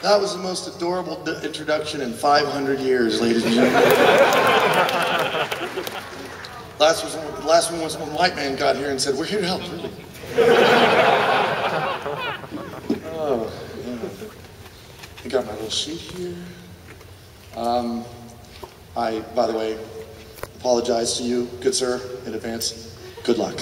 That was the most adorable introduction in 500 years, ladies and gentlemen. Last one was when a white man got here and said, "We're here to help, really." Oh, yeah. I got my little sheet here. I, by the way, apologize to you, good sir, in advance. Good luck.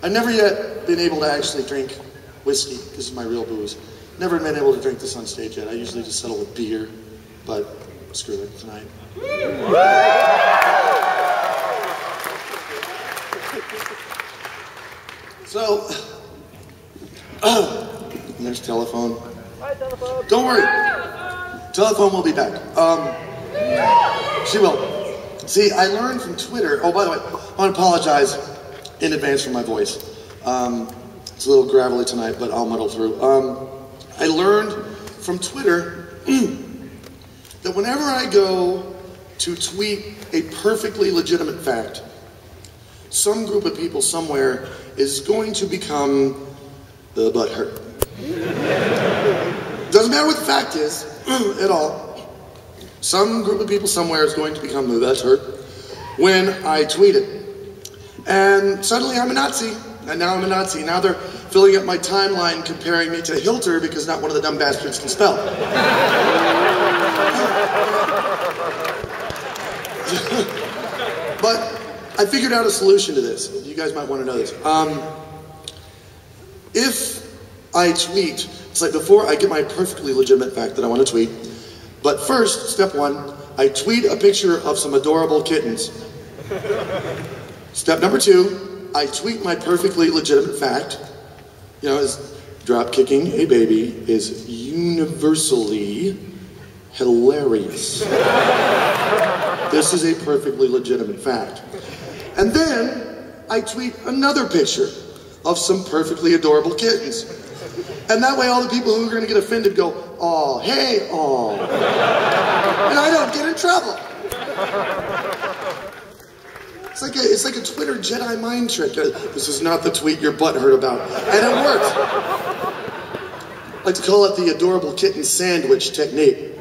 I've never yet been able to actually drink whiskey. This is my real booze. Never been able to drink this on stage yet. I usually just settle with beer, but screw it tonight. So, there's telephone. Hi, telephone. Don't worry. Telephone will be back. She will. See, I learned from Twitter. Oh, by the way, I want to apologize in advance for my voice. It's a little gravelly tonight, but I'll muddle through. I learned from Twitter that whenever I go to tweet a perfectly legitimate fact, some group of people somewhere is going to become the butthurt. Doesn't matter what the fact is at all. Some group of people somewhere is going to become the butthurt when I tweet it. And suddenly I'm a Nazi. And now I'm a Nazi. Now they're filling up my timeline comparing me to Hilter because not one of the dumb bastards can spell. But I figured out a solution to this. You guys might want to know this. If I tweet, it's like before I get my perfectly legitimate fact that I want to tweet, but first, step one, I tweet a picture of some adorable kittens. Step number two, I tweet my perfectly legitimate fact. You know, is drop kicking a baby is universally hilarious. This is a perfectly legitimate fact. And then I tweet another picture of some perfectly adorable kittens. And that way all the people who are going to get offended go, "Aw, hey, aw." And I don't get in trouble. It's like a Twitter Jedi mind trick. This is not the tweet your butt heard about. And it works. I like to call it the adorable kitten sandwich technique.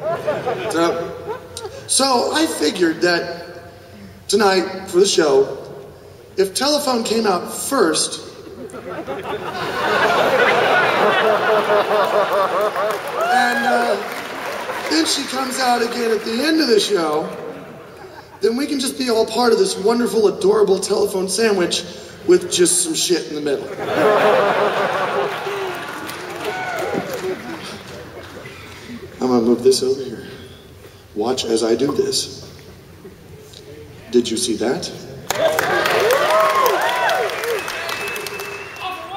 So I figured that tonight for the show, if telephone came out first, and then she comes out again at the end of the show, then we can just be all part of this wonderful, adorable telephone sandwich with just some shit in the middle. I'm gonna move this over here. Watch as I do this. Did you see that?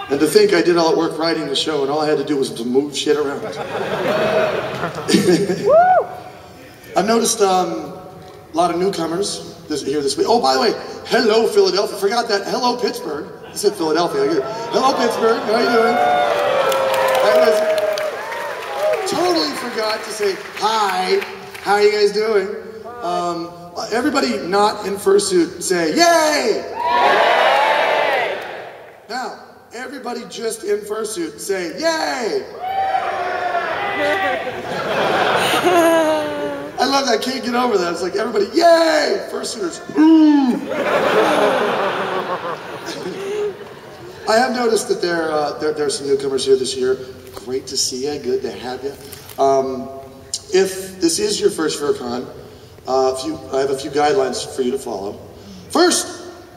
And to think I did all that work writing the show and all I had to do was to move shit around. I've noticed a lot of newcomers here this week. Oh, by the way, hello Philadelphia. Forgot that. Hello Pittsburgh. I said Philadelphia. Hello Pittsburgh. How are you doing? I totally forgot to say hi. How are you guys doing? Everybody not in fursuit say yay! Yay! Now, everybody just in fursuit say yay! I love that. I can't get over that. It's like everybody, yay! Fursuiters, ooh! I have noticed that there are some newcomers here this year. Great to see you. Good to have you. If this is your first Anthrocon, I have a few guidelines for you to follow. First,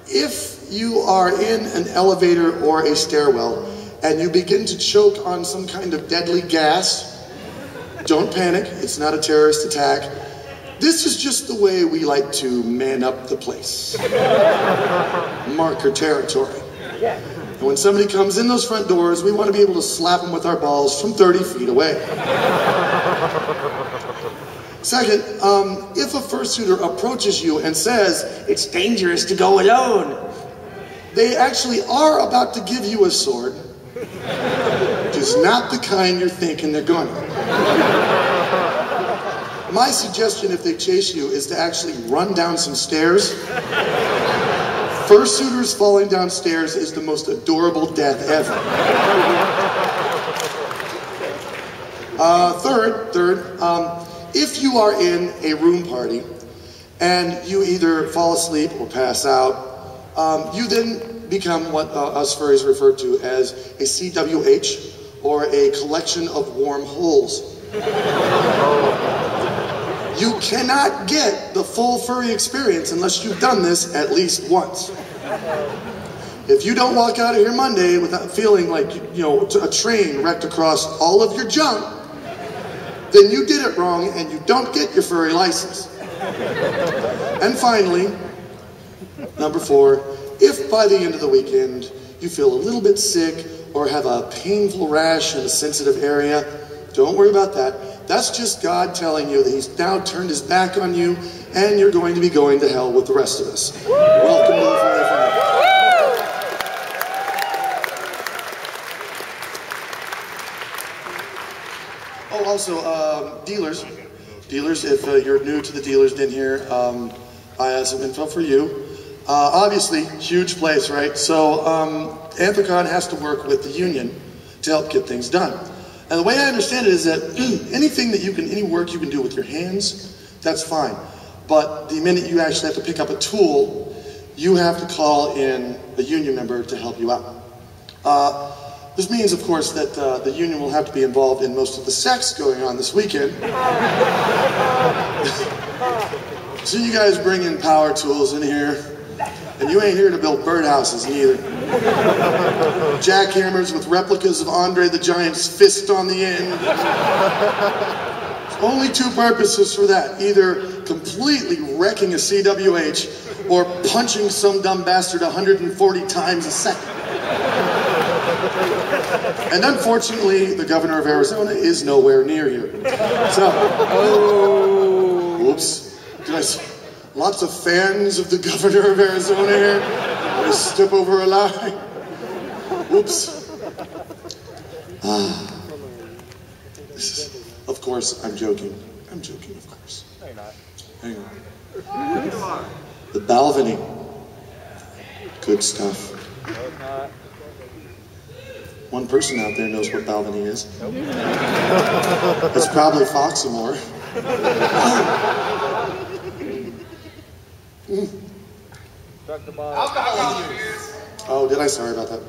if you are in an elevator or a stairwell and you begin to choke on some kind of deadly gas, don't panic. It's not a terrorist attack. This is just the way we like to man up the place. Marker territory. And when somebody comes in those front doors, we want to be able to slap them with our balls from 30 feet away. Second, if a fursuiter approaches you and says, "It's dangerous to go alone," they actually are about to give you a sword. Just not the kind you're thinking they're gonna. My suggestion if they chase you is to actually run down some stairs, Fursuiters falling downstairs is the most adorable death ever. Third, if you are in a room party and you either fall asleep or pass out, you then become what us furries refer to as a CWH, or a collection of warm holes. You cannot get the full furry experience unless you've done this at least once. If you don't walk out of here Monday without feeling like, you know, a train wrecked across all of your junk, then you did it wrong and you don't get your furry license. And finally, number 4, if by the end of the weekend you feel a little bit sick or have a painful rash in a sensitive area, don't worry about that. That's just God telling you that He's now turned His back on you and you're going to be going to hell with the rest of us. Welcome to the furry family. Oh, also, dealers. Dealers, if you're new to the dealers den here, I have some info for you. Obviously, huge place, right? So, Anthrocon has to work with the union to help get things done. And the way I understand it is that anything that any work you can do with your hands, that's fine. But the minute you actually have to pick up a tool, you have to call in a union member to help you out. This means, of course, that the union will have to be involved in most of the sex going on this weekend. So you guys bring in power tools in here, and you ain't here to build birdhouses neither. Jackhammers with replicas of Andre the Giant's fist on the end. There's only 2 purposes for that. Either completely wrecking a CWH or punching some dumb bastard 140 times a second. And unfortunately, the governor of Arizona is nowhere near you. So, whoops. Lots of fans of the governor of Arizona here. I step over a line. Whoops. Of course, I'm joking. I'm joking, of course. No, you're not. Hang on. The balvenie. Good stuff. No, it's not. One person out there knows what balvenie is. Nope. It's probably Foxamore. Alcohol use. Oh, did I? Sorry about that.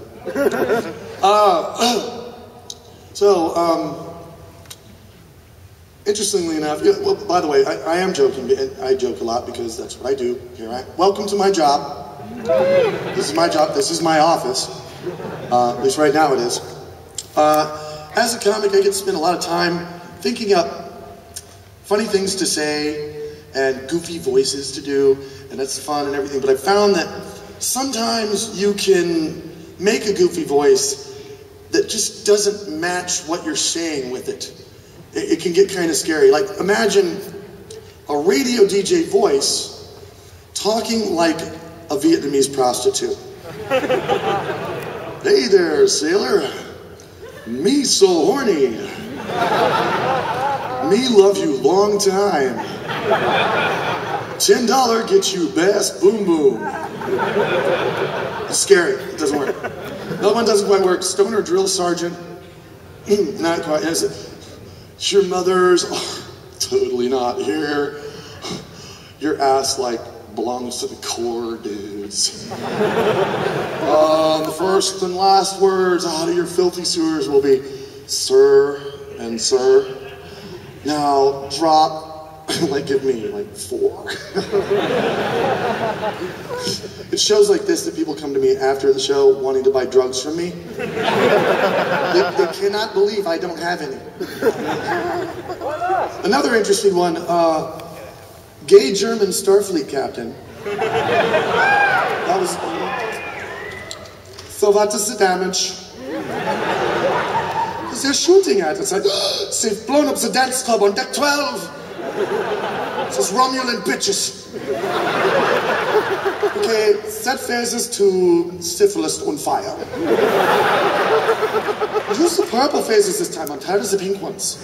Interestingly enough, well, by the way, I am joking. I joke a lot because that's what I do. Welcome to my job. This is my job. This is my office. At least right now it is. As a comic, I get to spend a lot of time thinking up funny things to say and goofy voices to do, and that's fun and everything. But I found that sometimes you can make a goofy voice that just doesn't match what you're saying with it. It can get kind of scary. Like, imagine a radio DJ voice talking like a Vietnamese prostitute. Hey there, sailor. Me so horny. Me love you long time. $10 gets you best boom boom. It's scary. It doesn't work. Another one doesn't quite work. Stoner drill sergeant. Not quite. Your mother's totally not here. Your ass like belongs to the Corps, dudes. The first and last words out of your filthy sewers will be sir and sir. Now drop, like give me like 4. It's shows like this that people come to me after the show wanting to buy drugs from me. They cannot believe I don't have any. Another interesting one, gay German Starfleet captain. That was... So what is the damage? They're shooting at us. They've blown up the dance club on deck 12. Those Romulan bitches. Okay, set phases to syphilis on fire. Use the purple phases this time. I'm tired of the pink ones.